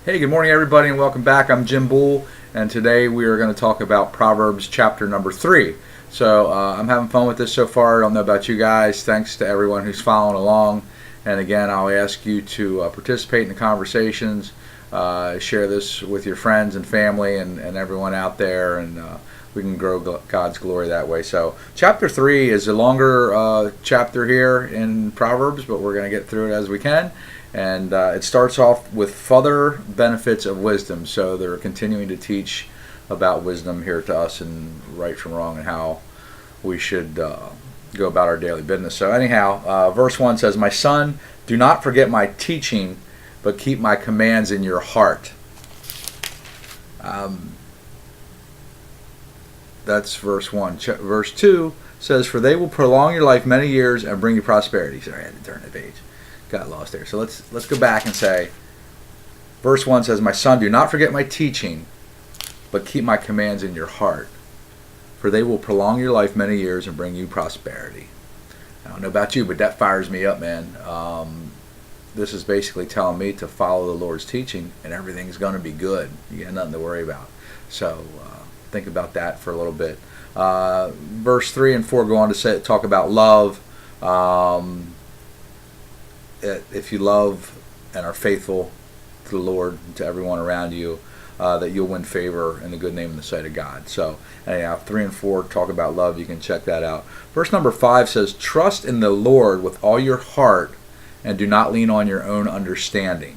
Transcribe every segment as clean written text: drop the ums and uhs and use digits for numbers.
Hey, good morning, everybody, and welcome back. I'm Jim Bull, and today we are going to talk about Proverbs chapter number 3. So I'm having fun with this so far. I don't know about you guys. Thanks to everyone who's following along. And again, I'll ask you to participate in the conversations, share this with your friends and family and everyone out there, and we can grow God's glory that way. So chapter 3 is a longer chapter here in Proverbs, but we're going to get through it as we can. And it starts off with further benefits of wisdom. So they're continuing to teach about wisdom here to us and right from wrong and how we should go about our daily business. So anyhow, verse 1 says, "My son, do not forget my teaching, but keep my commands in your heart." That's verse 1. Verse 2 says, "For they will prolong your life many years and bring you prosperity." Sorry, I had to turn the page. Got lost there. So let's go back and say, verse 1 says, "My son, do not forget my teaching, but keep my commands in your heart, for they will prolong your life many years and bring you prosperity." I don't know about you, but that fires me up, man. This is basically telling me to follow the Lord's teaching, and everything's going to be good. You got nothing to worry about. So think about that for a little bit. Verse 3 and 4 go on to talk about love. If you love and are faithful to the Lord and to everyone around you, that you'll win favor and the good name in the sight of God. So anyhow, 3 and 4 talk about love. You can check that out. Verse number 5 says, "Trust in the Lord with all your heart and do not lean on your own understanding.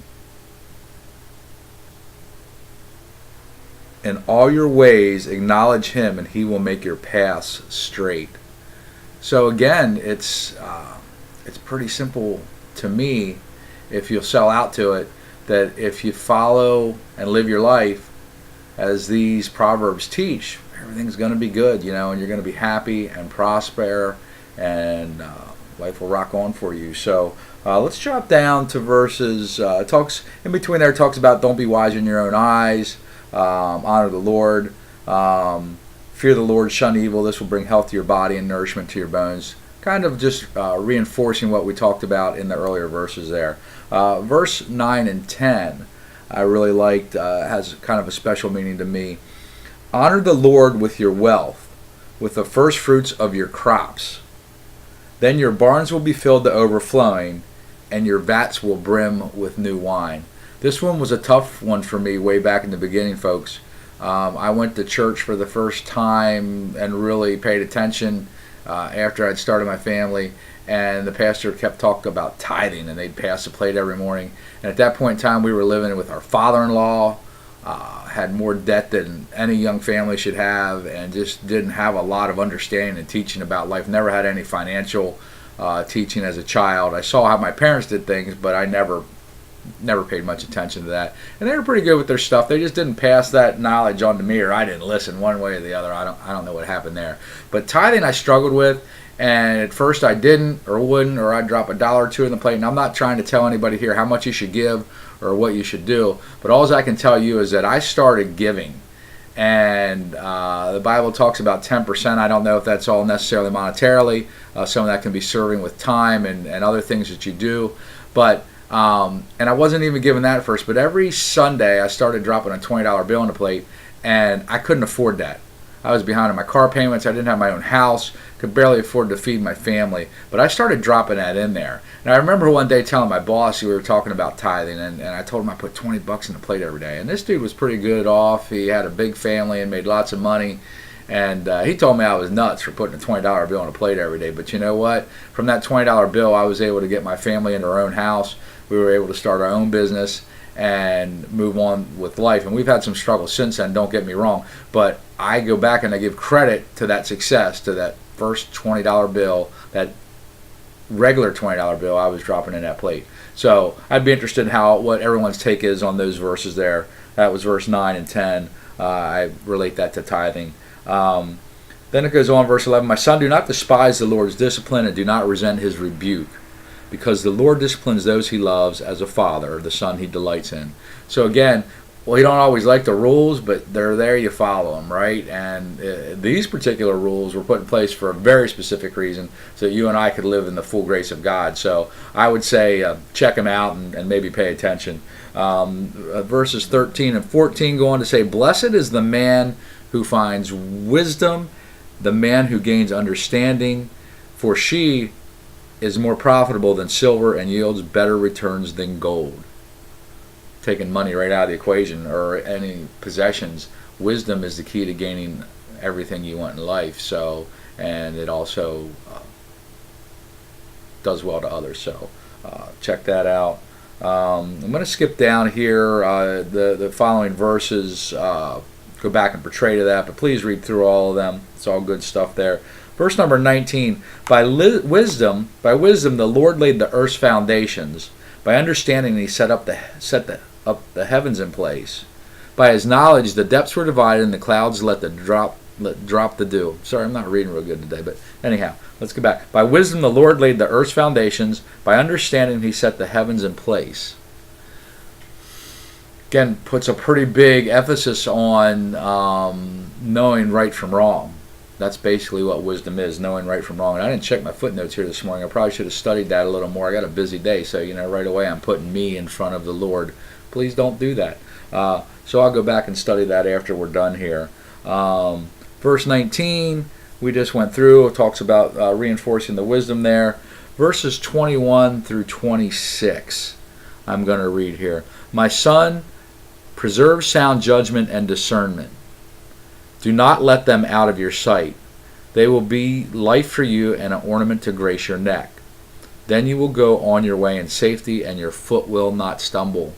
In all your ways acknowledge him, and he will make your paths straight." So again, it's pretty simple to me, if you'll sell out to it, that if you follow and live your life as these Proverbs teach, everything's going to be good, and you're going to be happy and prosper, and life will rock on for you. So let's drop down to verses. Talks in between there. Talks about don't be wise in your own eyes, honor the Lord, fear the Lord, shun evil. This will bring health to your body and nourishment to your bones. Kind of just reinforcing what we talked about in the earlier verses there. Verse 9 and 10 I really liked, has kind of a special meaning to me. "Honor the Lord with your wealth, with the first fruits of your crops. Then your barns will be filled to overflowing, and your vats will brim with new wine." This one was a tough one for me way back in the beginning, folks. I went to church for the first time and really paid attention after I'd started my family, and the pastor kept talking about tithing, and they'd pass the plate every morning. And at that point in time, we were living with our father-in-law, had more debt than any young family should have, and just didn't have a lot of understanding and teaching about life. Never had any financial teaching as a child. I saw how my parents did things, but I never paid much attention to that. And they were pretty good with their stuff. They just didn't pass that knowledge on to me, or I didn't listen one way or the other. I don't know what happened there. But tithing I struggled with, and at first I didn't or wouldn't, or I'd drop $1 or $2 in the plate. And I'm not trying to tell anybody here how much you should give or what you should do, but all I can tell you is that I started giving. And the Bible talks about 10%. I don't know if that's all necessarily monetarily. Some of that can be serving with time and other things that you do. But and I wasn't even given that at first, but every Sunday I started dropping a $20 bill on the plate, and I couldn't afford that. I was behind on my car payments. I didn't have my own house, could barely afford to feed my family, but I started dropping that in there. And I remember one day telling my boss, we were talking about tithing, and I told him I put $20 in the plate every day. And this dude was pretty good off. He had a big family and made lots of money. And he told me I was nuts for putting a $20 bill on a plate every day. But you know what? From that $20 bill, I was able to get my family into our own house. We were able to start our own business and move on with life. And we've had some struggles since then, don't get me wrong. But I go back and I give credit to that success, to that first $20 bill, that regular $20 bill I was dropping in that plate. So I'd be interested in what everyone's take is on those verses there. That was verse 9 and 10. I relate that to tithing. Then it goes on, verse 11, "My son, do not despise the Lord's discipline and do not resent his rebuke, because the Lord disciplines those he loves as a father, the son he delights in." So again, Well, you don't always like the rules, but they're there, you follow them, right? And these particular rules were put in place for a very specific reason, so that you and I could live in the full grace of God. So I would say check them out and maybe pay attention. Verses 13 and 14 go on to say, "Blessed is the man who finds wisdom, the man who gains understanding, for she is more profitable than silver and yields better returns than gold." Taking money right out of the equation or any possessions, wisdom is the key to gaining everything you want in life. So, and it also does well to others. So, check that out. I'm going to skip down here. The following verses go back and portray to that, but please read through all of them. It's all good stuff there. Verse number 19: By wisdom, the Lord laid the earth's foundations. By understanding, He set up the heavens in place. By His knowledge, the depths were divided, and the clouds let drop the dew. Sorry, I'm not reading real good today, but anyhow, let's get back. By wisdom, the Lord laid the earth's foundations. By understanding, He set the heavens in place. Again, puts a pretty big emphasis on knowing right from wrong. That's basically what wisdom is, knowing right from wrong. And I didn't check my footnotes here this morning. I probably should have studied that a little more. I got a busy day, so right away I'm putting me in front of the Lord. Please don't do that. So I'll go back and study that after we're done here. Verse 19, we just went through. It talks about reinforcing the wisdom there. Verses 21 through 26, I'm going to read here. "My son, preserve sound judgment and discernment. Do not let them out of your sight. They will be life for you and an ornament to grace your neck. Then you will go on your way in safety, and your foot will not stumble.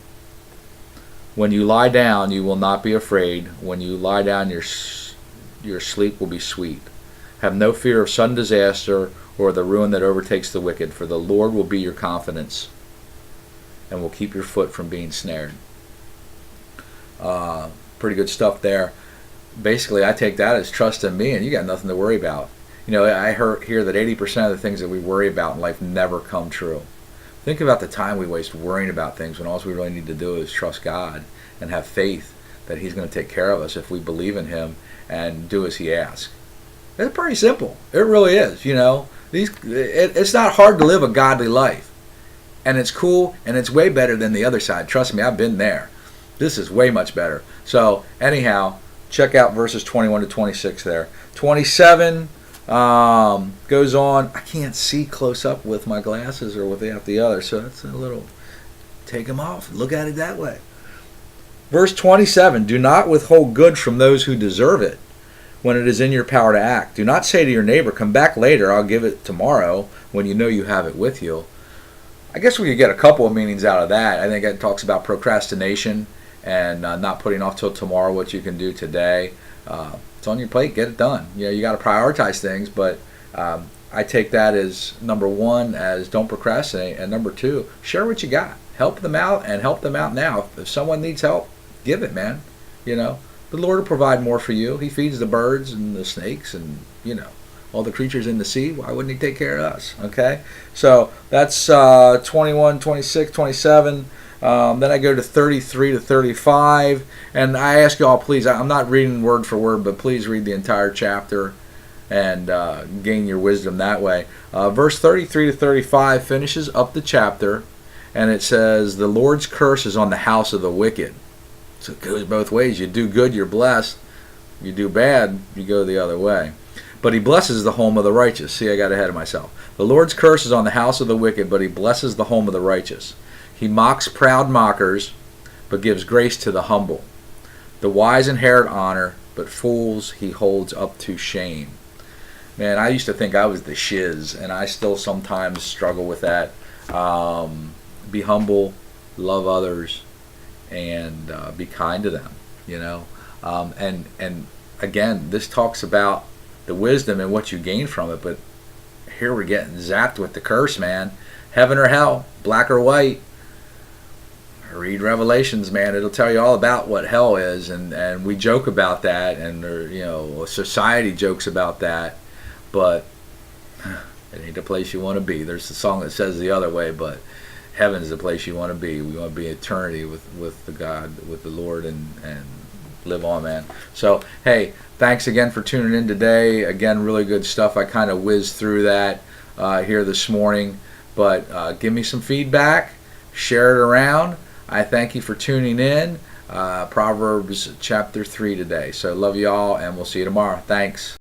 When you lie down, you will not be afraid. When you lie down, your sleep will be sweet. Have no fear of sudden disaster or the ruin that overtakes the wicked, for the Lord will be your confidence and will keep your foot from being snared." Pretty good stuff there. Basically, I take that as trust in me, and you got nothing to worry about. I hear that 80% of the things that we worry about in life never come true. Think about the time we waste worrying about things when all we really need to do is trust God and have faith that He's going to take care of us if we believe in Him and do as He asks. It's pretty simple. It really is. It's not hard to live a godly life, and it's cool, and it's way better than the other side. Trust me, I've been there. This is way much better. So anyhow, check out verses 21 to 26 there. 27 goes on. I can't see close up with my glasses or without the other, so that's a little, take them off. Look at it that way. Verse 27, "Do not withhold good from those who deserve it when it is in your power to act. Do not say to your neighbor, 'Come back later, I'll give it tomorrow,' when you know you have it with you." I guess we could get a couple of meanings out of that. I think it talks about procrastination and not putting off till tomorrow what you can do today. It's on your plate, get it done. You got to prioritize things, but I take that as number one, as don't procrastinate, and number two, share what you got. Help them out, and help them out now. If someone needs help, give it, man. The Lord will provide more for you. He feeds the birds and the snakes and all the creatures in the sea. Why wouldn't He take care of us? Okay, so that's 21, 26, 27. Then I go to 33 to 35, and I ask you all, please, I'm not reading word for word, but please read the entire chapter and gain your wisdom that way. Verse 33 to 35 finishes up the chapter, and it says, "The Lord's curse is on the house of the wicked." So it goes both ways. You do good, you're blessed. You do bad, you go the other way. "But He blesses the home of the righteous." See, I got ahead of myself. "The Lord's curse is on the house of the wicked, but He blesses the home of the righteous. He mocks proud mockers, but gives grace to the humble. The wise inherit honor, but fools He holds up to shame." Man, I used to think I was the shiz, and I still sometimes struggle with that. Be humble, love others, and be kind to them. And again, this talks about the wisdom and what you gain from it, but here we're getting zapped with the curse, man. Heaven or hell, black or white. Read Revelations, man. It'll tell you all about what hell is, and we joke about that, and society jokes about that, but it ain't the place you want to be. There's a song that says the other way, but heaven's the place you want to be. We want to be in eternity with the God, with the Lord, and live on, man. So, hey, thanks again for tuning in today. Again, really good stuff. I kind of whizzed through that here this morning, but give me some feedback. Share it around. I thank you for tuning in. Proverbs chapter 3 today. So love you all, and we'll see you tomorrow. Thanks.